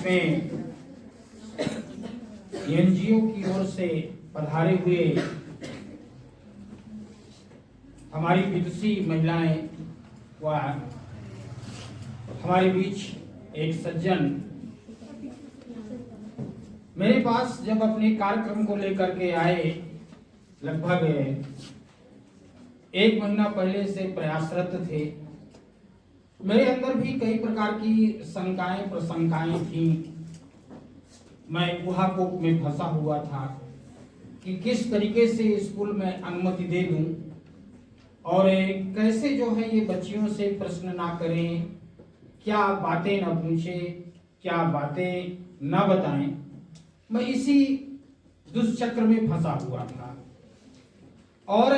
में एनजीओ की ओर से पधारे हुए हमारी विदुषी महिलाएं व हमारे बीच एक सज्जन मेरे पास जब अपने कार्यक्रम को लेकर के आए, लगभग 1 महीना पहले से प्रयासरत थे। मेरे अंदर भी कई प्रकार की शंकाएं प्रशंकाएं थी। मैं ऊहापोह में फंसा हुआ था कि किस तरीके से स्कूल में अनुमति दे दूं और कैसे जो है ये बच्चियों से प्रश्न ना करें, क्या बातें न पूछे, क्या बातें न बताएं। मैं इसी दुष्चक्र में फंसा हुआ था और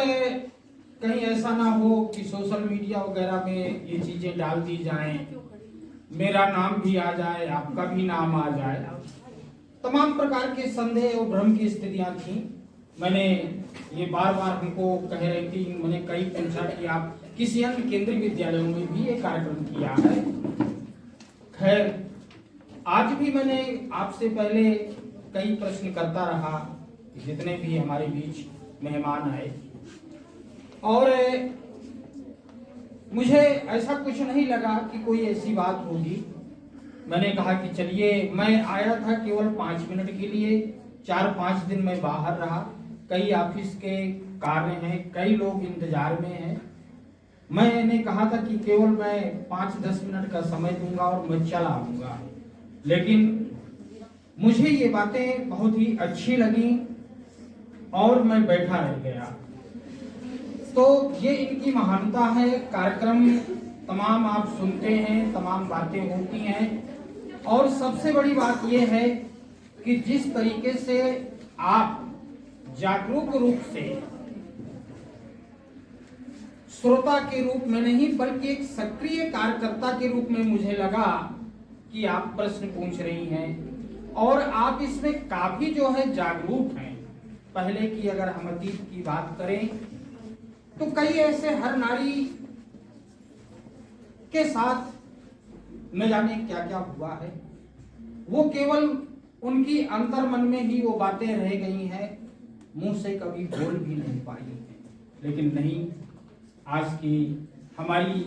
कहीं ऐसा ना हो कि सोशल मीडिया वगैरह में ये चीजें डाल दी जाएं, मेरा नाम भी आ जाए, आपका भी नाम आ जाए। तमाम प्रकार के संदेह और भ्रम की स्थितियां थी। मैंने ये बार बार हमको कह रही थी, मैंने कई पूछा कि आप किसी अन्य केंद्रीय विद्यालयों में भी ये कार्यक्रम किया है। खैर, आज भी मैंने आपसे पहले कई प्रश्न करता रहा, जितने भी हमारे बीच मेहमान आए, और मुझे ऐसा कुछ नहीं लगा कि कोई ऐसी बात होगी। मैंने कहा कि चलिए, मैं आया था केवल 5 मिनट के लिए, 4-5 दिन मैं बाहर रहा, कई ऑफिस के कार्य हैं, कई लोग इंतजार में हैं। मैंने कहा था कि केवल मैं 5-10 मिनट का समय दूंगा और मैं चला आऊंगा, लेकिन मुझे ये बातें बहुत ही अच्छी लगी और मैं बैठा रह गया। तो ये इनकी महानता है। कार्यक्रम तमाम आप सुनते हैं, तमाम बातें होती हैं, और सबसे बड़ी बात ये है कि जिस तरीके से आप जागरूक रूप से श्रोता के रूप में नहीं बल्कि एक सक्रिय कार्यकर्ता के रूप में मुझे लगा कि आप प्रश्न पूछ रही हैं और आप इसमें काफी जो है जागरूक हैं। पहले की अगर हम अतीत की बात करें तो कई ऐसे हर नारी के साथ न जाने क्या क्या हुआ है, वो केवल उनकी अंतर मन में ही वो बातें रह गई हैं, मुंह से कभी बोल भी नहीं पाई है। लेकिन नहीं, आज की हमारी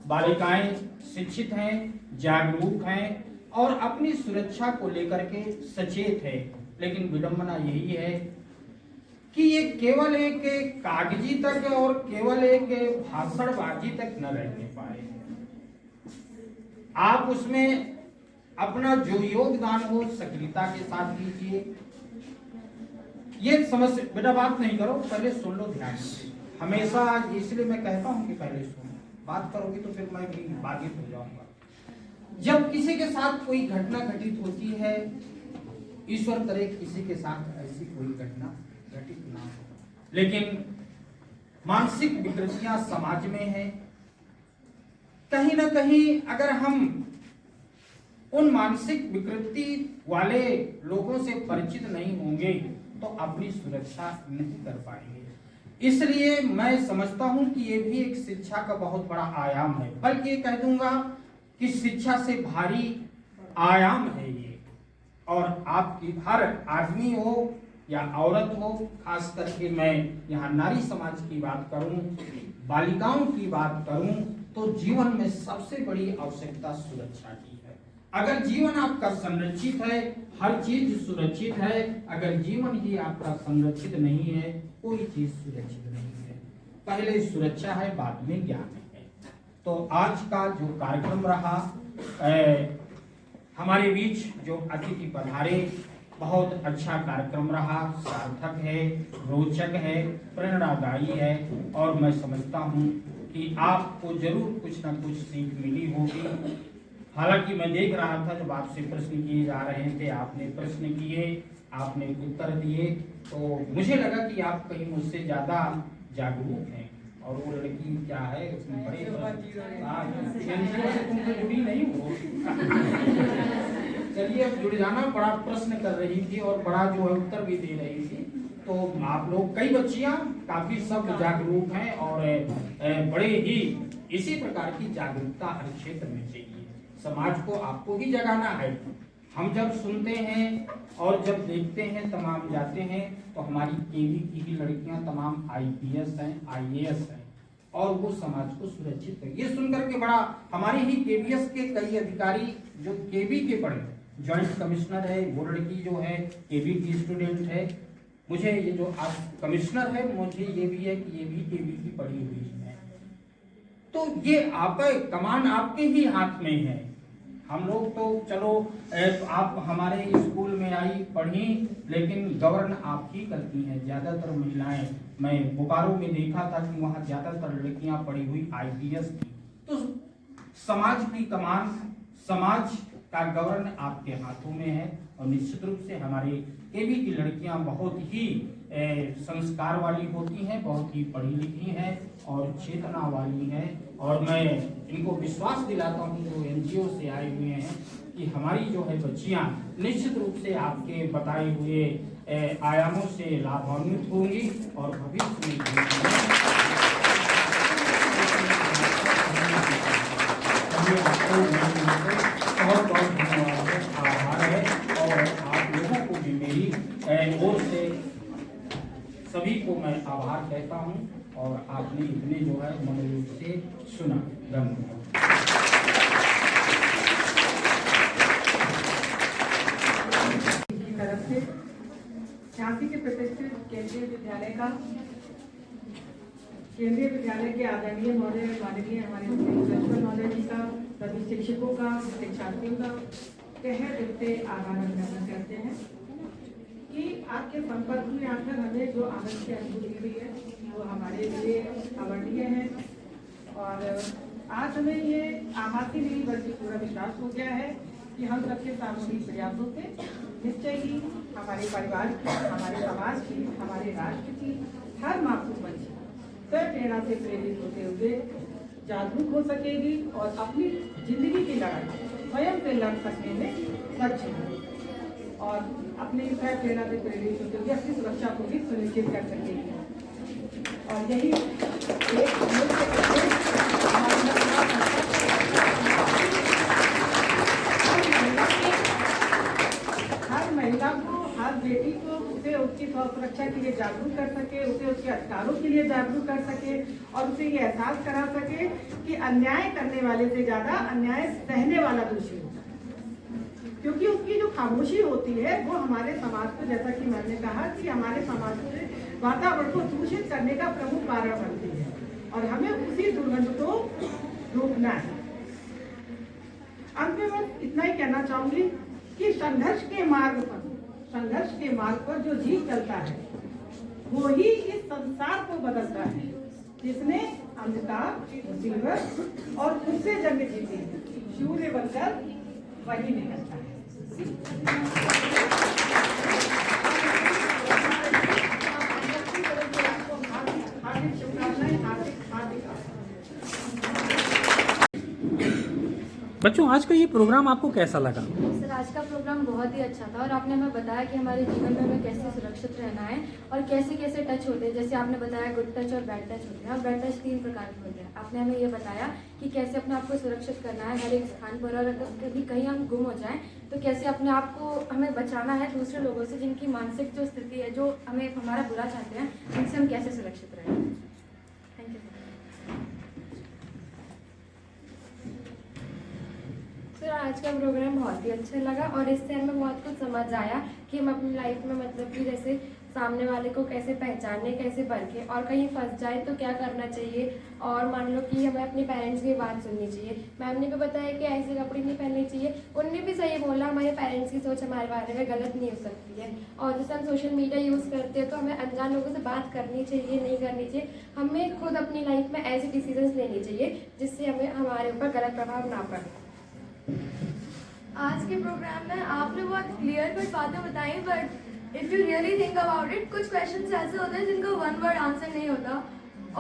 बालिकाएं शिक्षित हैं, जागरूक हैं और अपनी सुरक्षा को लेकर के सचेत है। लेकिन विडंबना यही है कि ये केवल एक कागजी तक और केवल एक भाषणबाजी तक न रहने पाए। आप उसमें अपना जो योगदान हो सक्रियता के साथ दीजिए। ये समस्या, बेटा बात नहीं करो, पहले सुन लो ध्यान से। हमेशा इसलिए मैं कहता हूं कि पहले सुनो, बात करोगी तो फिर मैं भी बाधित हो जाऊंगा। जब किसी के साथ कोई घटना घटित होती है, ईश्वर करे किसी के साथ ऐसी कोई घटना घटित ना हो, लेकिन मानसिक विकृतियां समाज में है। कहीं ना कहीं अगर हम उन मानसिक विकृति वाले लोगों से परिचित नहीं होंगे तो अपनी सुरक्षा नहीं कर पाएंगे। इसलिए मैं समझता हूं कि ये भी एक शिक्षा का बहुत बड़ा आयाम है, बल्कि ये कह दूंगा कि शिक्षा से भारी आयाम है ये। और आपकी हर आदमी हो या औरत हो, खास करके मैं यहाँ नारी समाज की बात करूं, बालिकाओं की बात करूं, तो जीवन में सबसे बड़ी आवश्यकता सुरक्षा की है। अगर जीवन आपका संरक्षित है, हर चीज सुरक्षित है। अगर जीवन ही आपका संरक्षित नहीं है, कोई चीज सुरक्षित नहीं है। पहले सुरक्षा है, बाद में ज्ञान है। तो आज का जो कार्यक्रम रहा, हमारे बीच जो अतिथि पधारे, बहुत अच्छा कार्यक्रम रहा, सार्थक है, रोचक है, प्रेरणादायी है, और मैं समझता हूं कि आपको जरूर कुछ ना कुछ सीख मिली होगी। हालांकि मैं देख रहा था जब आपसे प्रश्न किए जा रहे थे, आपने प्रश्न किए, आपने उत्तर दिए, तो मुझे लगा कि आप कहीं मुझसे ज्यादा जागरूक हैं। और वो लड़की क्या है, बड़े तुमसे जुड़ी नहीं हो। चलिए, अब जुड़ जाना। बड़ा प्रश्न कर रही थी और बड़ा जो है उत्तर भी दे रही थी। तो आप लोग, कई बच्चियां काफी सब जागरूक हैं और बड़े ही इसी प्रकार की जागरूकता हर क्षेत्र में चाहिए। समाज को आपको ही जगाना है, हम जब सुनते हैं और जब देखते हैं, तमाम जाते हैं, तो हमारी केवी की ही लड़कियां तमाम आईपीएस हैं, आईएएस हैं और वो समाज को सुरक्षित कर। ये सुनकर के बड़ा, हमारे ही केवीएस के कई अधिकारी जो केवी के पढ़े, जॉइंट कमिश्नर है, वो लड़की जो है केवी की स्टूडेंट है, मुझे ये जो आज कमिश्नर है, मुझे ये भी है कि ये भी केवी की पढ़ी हुई है। तो ये आपका कमान आपके ही हाथ में है। हम लोग तो चलो आप हमारे स्कूल में आई पढ़ी, लेकिन गवर्न आप ही करती हैं। ज्यादातर महिलाएं, मैं बोकारो में देखा था कि वहां ज्यादातर लड़कियां पढ़ी हुई आईपीएस थी। तो समाज की कमान, समाज का गवर्न आपके हाथों में है और निश्चित रूप से हमारे केवी की लड़कियां बहुत ही संस्कार वाली होती हैं, बहुत ही पढ़ी लिखी हैं और चेतना वाली हैं। और मैं इनको विश्वास दिलाता हूं जो एनजीओ से आए हुए हैं कि हमारी जो है बच्चियां निश्चित रूप से आपके बताए हुए आयामों से लाभान्वित होंगी और भविष्य में बहुत बहुत धन्यवाद, आभार है। और आप लोगों को भी मेरी ओर से सभी को मैं आभार कहता हूं और आपने इतने जो है मनोयोग से सुना। धन्यवाद। की तरफ से झांसी के प्रतिष्ठित केंद्रीय विद्यालय के आदरणीय महोदय, माननीय हमारे प्रिंसिपल महोदय जी का, सभी शिक्षकों का, शिक्षार्थियों का तहे दिल से आभार अभिनंदन करते हैं कि आपके संपर्क में आकर हमें जो आनंद की अनुभूति हुई है वो हमारे लिए अवर्णनीय है। और आज हमें ये आभास ही नहीं बल्कि पूरा विश्वास हो गया है कि हम सबके सामूहिक प्रयासों से निश्चय ही हमारे परिवार की, हमारे समाज की, हमारे राष्ट्र की हर मासूम बच्ची स्वयं प्रेरणा से प्रेरित होते हुए जागरूक हो सकेगी और अपनी जिंदगी की लड़ाई स्वयं से लड़ सकने में सक्षम होगी और अपने स्वयं प्रेरणा से प्रेरित होते हुए अपनी सुरक्षा को भी सुनिश्चित कर सकेगी। और यही हर महिला को, हर बेटी को उसे उसकी सुरक्षा के लिए जागरूक कर सके, उसे उसके अधिकारों के लिए जागरूक कर सके और उसे ये एहसास करा सके कि अन्याय करने वाले से ज्यादा अन्याय सहने वाला दोषी होता है। क्योंकि उसकी जो खामोशी होती है वो हमारे समाज को, जैसा कि मैंने कहा कि हमारे समाज के वातावरण को दूषित करने का प्रमुख कारण बनती है और हमें उसी दुर्गंध को रोकना है। अंत में मैं इतना ही कहना चाहूंगी कि संघर्ष के मार्ग पर जो जीत चलता है वो ही इस संसार को बदलता है। जिसने अंधकार, मुसीबत और उससे जंग जीती है, शूर्य बनकर वही निकलता है। हार्दिक शुभकामनाएं, हार्दिक बच्चों, आज का ये प्रोग्राम आपको कैसा लगा? सर, आज का प्रोग्राम बहुत ही अच्छा था और आपने हमें बताया कि हमारे जीवन में हमें कैसे सुरक्षित रहना है और कैसे कैसे टच होते हैं। जैसे आपने बताया गुड टच और बैड टच होते हैं और बैड टच 3 प्रकार के होते हैं। आपने हमें ये बताया कि कैसे अपने आप को सुरक्षित करना है हर एक स्थान पर और अगर कभी कहीं हम गुम हो जाएं तो कैसे अपने आप को हमें बचाना है दूसरे लोगों से जिनकी मानसिक जो स्थिति है, जो हमें हमारा बुरा चाहते हैं, उनसे हम कैसे सुरक्षित रहें। Thank you sir. आज का प्रोग्राम बहुत ही अच्छा लगा और इससे हमें बहुत कुछ समझ आया कि हम अपनी लाइफ में मतलब कि जैसे सामने वाले को कैसे पहचाने, कैसे परखें और कहीं फंस जाए तो क्या करना चाहिए। और मान लो कि हमें अपने पेरेंट्स की बात सुननी चाहिए। मैम ने भी बताया कि ऐसे कपड़े नहीं पहनने चाहिए, उनने भी सही बोला, हमारे पेरेंट्स की सोच हमारे बारे में गलत नहीं हो सकती है। और जैसे हम सोशल मीडिया यूज़ करते हैं तो हमें अनजान लोगों से बात करनी चाहिए, नहीं करनी चाहिए। हमें खुद अपनी लाइफ में ऐसे डिसीजंस लेने चाहिए जिससे हमें हमारे ऊपर गलत प्रभाव ना पड़े। आज के प्रोग्राम में आपने बहुत क्लियर कट बातें बताई, but if you really think about it, कुछ क्वेश्चंस ऐसे होते हैं जिनका 1 वर्ड आंसर नहीं होता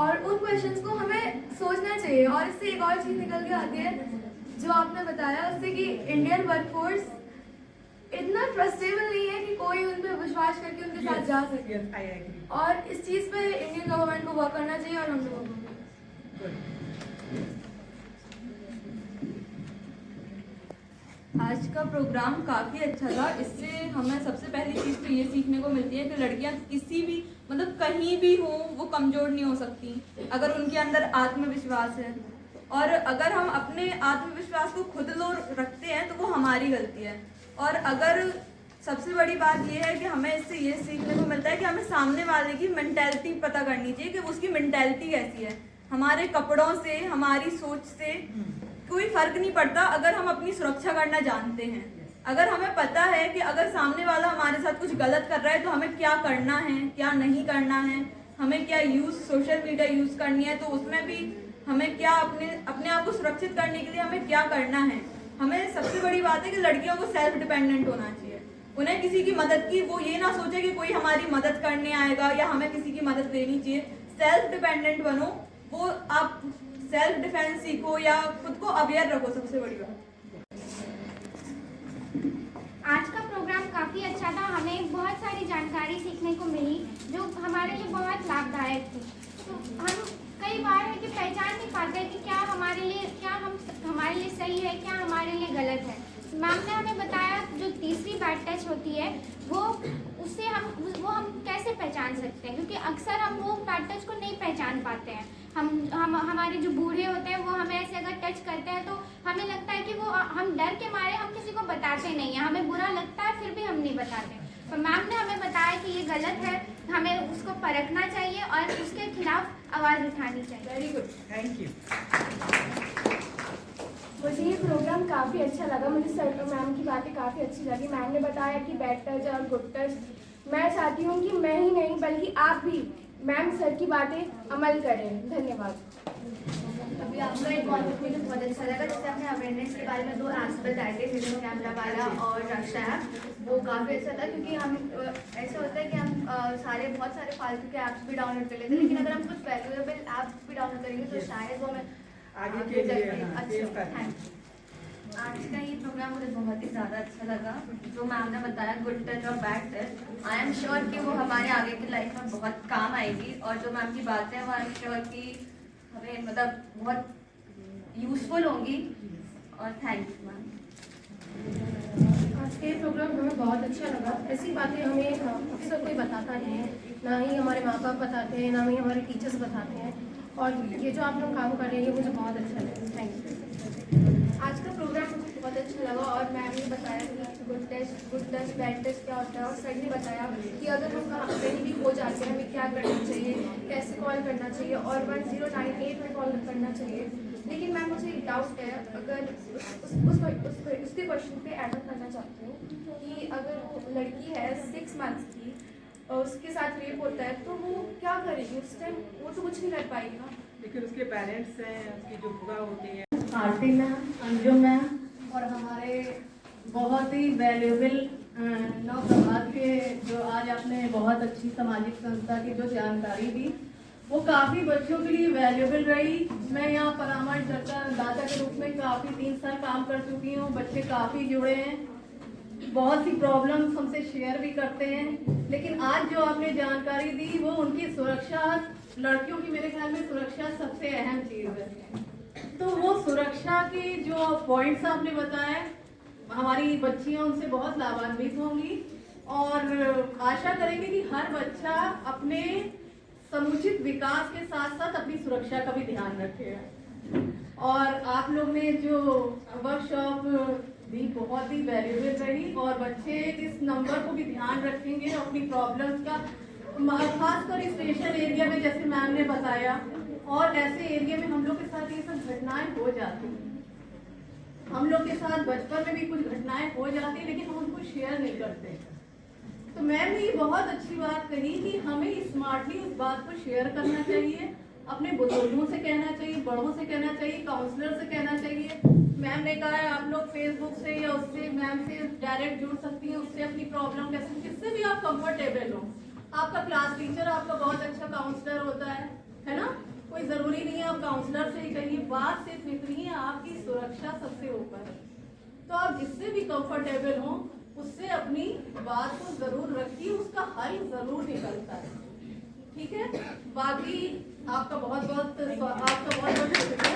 और उन क्वेश्चंस को हमें सोचना चाहिए। और इससे एक और चीज़ निकल के आती है जो आपने बताया, उससे कि इंडियन वर्कफोर्स इतना ट्रस्टेबल नहीं है कि कोई उन पर विश्वास करके उनके साथ जा सके। और इस चीज़ पे इंडियन गवर्नमेंट को वर्क करना चाहिए और हम लोगों को। आज का प्रोग्राम काफ़ी अच्छा था। इससे हमें सबसे पहली चीज़ तो ये सीखने को मिलती है कि लड़कियां किसी भी मतलब कहीं भी हो वो कमज़ोर नहीं हो सकती अगर उनके अंदर आत्मविश्वास है। और अगर हम अपने आत्मविश्वास को खुद लोग रखते हैं तो वो हमारी गलती है। और अगर सबसे बड़ी बात ये है कि हमें इससे ये सीखने को मिलता है कि हमें सामने वाले की मेंटालिटी पता करनी चाहिए कि उसकी मेंटालिटी कैसी है। हमारे कपड़ों से, हमारी सोच से कोई फ़र्क नहीं पड़ता अगर हम अपनी सुरक्षा करना जानते हैं। अगर हमें पता है कि अगर सामने वाला हमारे साथ कुछ गलत कर रहा है तो हमें क्या करना है, क्या नहीं करना है, हमें क्या सोशल मीडिया यूज़ करनी है, तो उसमें भी हमें क्या अपने आप को सुरक्षित करने के लिए हमें क्या करना है। हमें सबसे बड़ी बात है कि लड़कियों को सेल्फ डिपेंडेंट होना चाहिए। उन्हें किसी की मदद की वो ये ना सोचे कि कोई हमारी मदद करने आएगा या हमें किसी की मदद लेनी चाहिए। सेल्फ डिपेंडेंट बनो, वो आप सेल्फ डिफेंस सीखो या खुद को अवेयर रखो। सबसे बड़ी बात आज का प्रोग्राम काफ़ी अच्छा था। हमें बहुत सारी जानकारी सीखने को मिली जो हमारे लिए बहुत लाभदायक थी। तो हम कई बार है कि पहचान नहीं पाते कि क्या हमारे लिए सही है, क्या हमारे लिए गलत है। मैम ने हमें बताया जो तीसरी बैड टच होती है वो हम कैसे पहचान सकते हैं, क्योंकि अक्सर हम वो बैड टच को नहीं पहचान पाते हैं। हम हमारे जो बूढ़े होते हैं वो हमें ऐसे अगर टच करते हैं तो हमें लगता है कि वो हम डर के मारे हम किसी को बताते नहीं हैं, हमें बुरा लगता है फिर भी हम नहीं बताते। तो मैम ने हमें बताया कि ये गलत है, हमें उसको परखना चाहिए और उसके खिलाफ आवाज़ उठानी चाहिए। Very good, thank you. मुझे ये प्रोग्राम काफ़ी अच्छा लगा। मुझे सर मैम की बातें काफ़ी अच्छी लगी। मैम ने बताया कि बैड टच और गुड टच, मैं चाहती हूँ कि मैं ही नहीं बल्कि आप भी मैम सर की बातें अमल करें। धन्यवाद। अभी आपका एक कॉन्सेप्ट मुझे बहुत अच्छा लगा। जैसे आपने अवेयरनेस के बारे में 2 एस्पेक्ट बताए थे, हिडन कैमरा वाला और रक्षा ऐप, वो काफ़ी अच्छा था। क्योंकि हम ऐसा होता है कि हम बहुत सारे फालतू के ऐप्स भी डाउनलोड कर लेते हैं, लेकिन अगर हम कुछ वैल्यूएबल ऐप्स भी डाउनलोड करेंगे तो शायद वो हमें आगे के लिए अच्छा। Thank you. आज का ये प्रोग्राम मुझे बहुत ही ज़्यादा अच्छा लगा। जो मैम ने बताया गुड टच और bad touch, I am sure कि वो हमारे आगे की लाइफ में बहुत काम आएगी। और जो मैम की बातें हैं वो आई एम श्योर कि हमें मतलब बहुत यूज़फुल होंगी। और थैंक यू मैम। आज के प्रोग्राम हमें बहुत अच्छा लगा। ऐसी बातें हमें अक्सर कोई बताता नहीं है, ना ही हमारे माँ बाप बताते हैं, ना ही हमारे टीचर्स बताते हैं। और ये जो आप लोग काम कर रहे हैं ये मुझे बहुत अच्छा लगा। Thank you. आज का प्रोग्राम मुझे बहुत अच्छा लगा और मैम ने बताया कि गुड टच बैड टच क्या होता है। और सर ने बताया कि अगर हम कहीं भी खो जाते हैं हमें क्या करना चाहिए, कैसे कॉल करना चाहिए और 1098 में कॉल करना चाहिए। लेकिन मैम मुझे एक डाउट है, अगर उसके क्वेश्चन पे ऐड करना चाहती हूँ कि अगर वो लड़की है 6 मंथ्स की और उसके साथ रेप होता है तो वो क्या करेगी उस टाइम? वो तो कुछ नहीं कर पाएगी ना। लेकिन उसके पेरेंट्स हैं, उसकी जो बुआ होती है, आरती मैम, अंजुम मैम और हमारे बहुत ही वैल्यूएबल नौ प्रभात के जो आज आपने बहुत अच्छी सामाजिक संस्था की जो जानकारी दी वो काफ़ी बच्चों के लिए वैल्यूएबल रही। मैं यहाँ परामर्शदाता दाता के रूप में काफ़ी 3 साल काम कर चुकी हूँ। बच्चे काफ़ी जुड़े हैं, बहुत सी प्रॉब्लम्स हमसे शेयर भी करते हैं। लेकिन आज जो आपने जानकारी दी वो उनकी सुरक्षा, लड़कियों की मेरे ख्याल में सुरक्षा सबसे अहम चीज़ है। तो वो सुरक्षा के जो पॉइंट्स आपने बताए हमारी बच्चियां उनसे बहुत लाभान्वित होंगी और आशा करेंगे कि हर बच्चा अपने समुचित विकास के साथ साथ अपनी सुरक्षा का भी ध्यान रखेगा। और आप लोग ने जो वर्कशॉप भी बहुत ही वैल्यूएबल रही और बच्चे इस नंबर को भी ध्यान रखेंगे अपनी प्रॉब्लम्स का, खासकर स्पेशल एरिया में जैसे मैम ने बताया। और ऐसे एरिया में हम लोग के साथ ये सब घटनाएं हो जाती हैं। हम लोग के साथ बचपन में भी कुछ घटनाएं हो जाती हैं लेकिन हम उनको शेयर नहीं करते। तो मैम ने ये बहुत अच्छी बात कही कि हमें स्मार्टली उस बात को शेयर करना चाहिए, अपने बुजुर्गों से कहना चाहिए, बड़ों से कहना चाहिए, काउंसलर से कहना चाहिए। मैम ने कहा है आप लोग फेसबुक से या उससे मैम से डायरेक्ट जुड़ सकती हैं, उससे अपनी प्रॉब्लम कैसे किससे भी आप कंफर्टेबल हो। आपका क्लास टीचर आपका बहुत अच्छा काउंसलर होता है ना। कोई ज़रूरी नहीं है आप काउंसलर से ही कहिए। बात सिर्फ इतनी है आपकी सुरक्षा सबसे ऊपर है। तो आप जिससे भी कंफर्टेबल हो उससे अपनी बात को ज़रूर रखिए, उसका हल ज़रूर निकलता है। ठीक है, बाकी आपका बहुत बहुत शुक्रिया।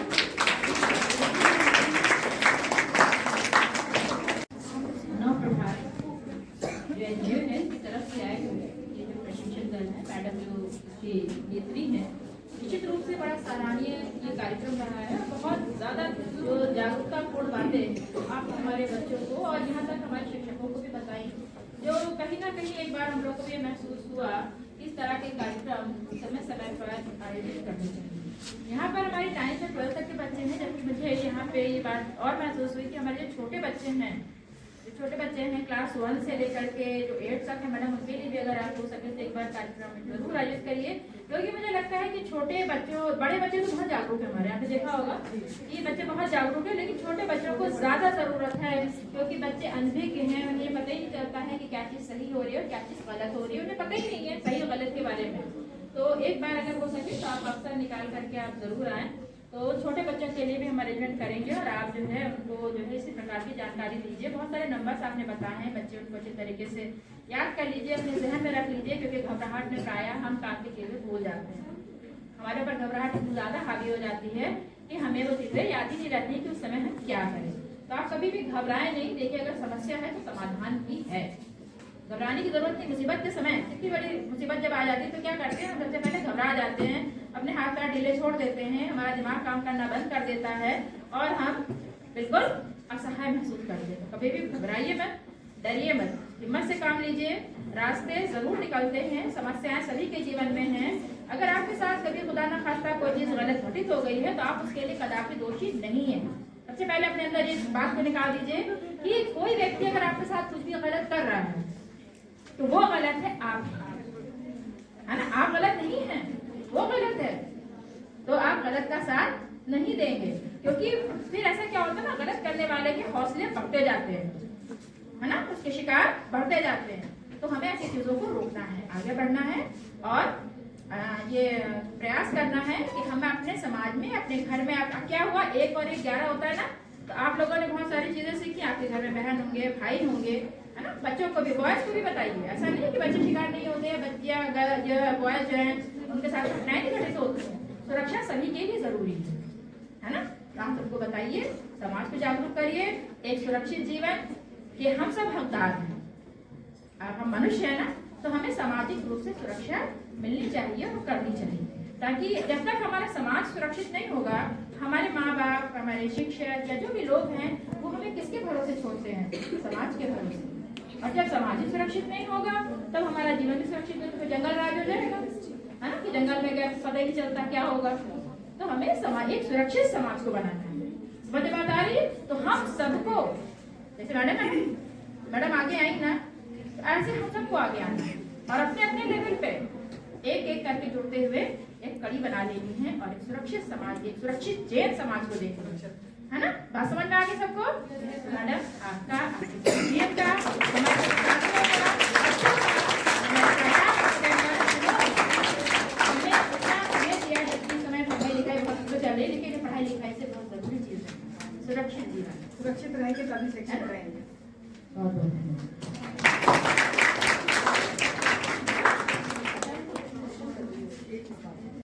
जो एनजीओ है इसकी तरफ से आए हुए ये जो प्रशिक्षण दल है, मैडम जो इसकी नेत्री है, निश्चित रूप से बड़ा सराहनीय ये कार्यक्रम रहा है। बहुत ज़्यादा जो जागरूकतापूर्ण बातें आप हमारे बच्चों को और यहाँ तक हमारे शिक्षकों को भी बताई, जो कहीं ना कहीं एक बार हम लोग को भी महसूस हुआ इस तरह के कार्यक्रम समय समय पर आयोजित करने चाहिए। यहाँ पर हमारी 9th से 12th तक के बच्चे हैं, जबकि मुझे यहाँ पे ये बात और महसूस हुई कि हमारे जो छोटे बच्चे हैं, क्लास 1 से लेकर के जो 8 तक है, मैडम उनके लिए भी अगर आप हो सके तो एक बार कार्यक्रम जरूर आयोजित करिए, क्योंकि मुझे लगता है कि छोटे बच्चों, बड़े बच्चे तो बहुत जागरूक है, हमारे यहाँ पे देखा होगा ये बच्चे बहुत जागरूक है, लेकिन छोटे बच्चों को ज्यादा जरूरत है, क्योंकि बच्चे अनभिज्ञ हैं, उन्हें पता ही नहीं चलता है कि क्या चीज सही हो रही है और क्या चीज गलत हो रही है, उन्हें पता ही नहीं है सही और गलत के बारे में। तो एक बार अगर हो सके तो आप अवसर निकाल करके आप जरूर आए, तो छोटे बच्चों के लिए भी हम अरेंजमेंट करेंगे और आप जो है उनको जो है इसी प्रकार की जानकारी दीजिए। बहुत सारे नंबर्स आपने बताए हैं, बच्चे उनको अच्छे तरीके से याद कर लीजिए, अपने जहन में रख लीजिए, क्योंकि घबराहट में प्रायः हम काम की चीजें भूल जाते हैं, हमारे ऊपर घबराहट इतनी ज्यादा हावी हो जाती है कि हमें वो चीजें याद ही नहीं रहती कि उस समय हम क्या करें। तो आप कभी भी घबराएं नहीं, देखिए अगर समस्या है तो समाधान भी है, घबराने की जरूरत नहीं। मुसीबत के समय, कितनी बड़ी मुसीबत जब आ जाती है तो क्या करते हैं हम, सबसे पहले घबरा जाते हैं, अपने हाथ पैर ढीले छोड़ देते हैं, हमारा दिमाग काम करना बंद कर देता है और हम बिल्कुल असहाय महसूस करते हैं। कभी भी घबराइए मत, डरिए मत, हिम्मत से काम लीजिए, रास्ते जरूर निकलते हैं, समस्याएं सभी के जीवन में हैं। अगर आपके साथ कभी खुदा न खास्ता कोई चीज गलत घटित हो गई है तो आप उसके लिए कदापि दोषी नहीं है। सबसे पहले अपने अंदर इस बात को निकाल दीजिए कि कोई व्यक्ति अगर आपके साथ कुछ भी गलत कर रहा है तो वो गलत है, आप है ना, आप गलत नहीं है, वो गलत है, तो आप गलत का साथ नहीं देंगे, क्योंकि फिर ऐसा क्या होता है ना, गलत करने वाले के हौसले बढ़ते जाते हैं, है ना, उसके शिकार बढ़ते जाते हैं। तो हमें ऐसी चीजों को रोकना है, आगे बढ़ना है और ये प्रयास करना है कि हम अपने समाज में, अपने घर में, क्या हुआ 1 और 1 11 होता है ना, तो आप लोगों ने बहुत सारी चीजें सीखी, आपके घर में बहन होंगे, भाई होंगे, है ना, बच्चों को भी, बॉयज को भी बताइए, ऐसा नहीं है कि बच्चे शिकार नहीं होते हैं, बच्चियां बॉयज जो हैं उनके साथ घटनाएं नहीं घटित होती हैं, सुरक्षा सभी के लिए जरूरी है ना। आप सबको बताइए, समाज को जागरूक करिए, एक सुरक्षित जीवन के हम सब हकदार हैं, हम मनुष्य है ना, तो हमें सामाजिक रूप से सुरक्षा मिलनी चाहिए और करनी चाहिए, ताकि जब तक हमारा समाज सुरक्षित नहीं होगा, हमारे माँ बाप, हमारे शिक्षक या जो भी लोग हैं वो हमें किसके भरोसे छोड़ते हैं, समाज के भरोसे। और जब समाज ही सुरक्षित नहीं होगा तब हमारा जीवन भी सुरक्षित नहीं, तो जंगल राज हो जाएगा, है ना, कि जंगल में गैस पता ही नहीं चलता क्या होगा। तो हमें समाज, एक सुरक्षित समाज को बनाना है। समझ बात आ रही है? तो हम सबको, जैसे मैडम आगे आई ना, तो ऐसे हम सबको आगे आना है और अपने अपने लेवल पे एक एक करके जुड़ते हुए एक कड़ी बना लेनी है और एक सुरक्षित समाज, एक सुरक्षित जैन समाज को देखना है ना। बात समझ में आ गई सबको? मैडम आपका लेकिन पढ़ाई लिखाई से बहुत जरूरी चीज है, सुरक्षित जीवन, सुरक्षित रहेंगे तभी शिक्षित रहेंगे। बहुत बहुत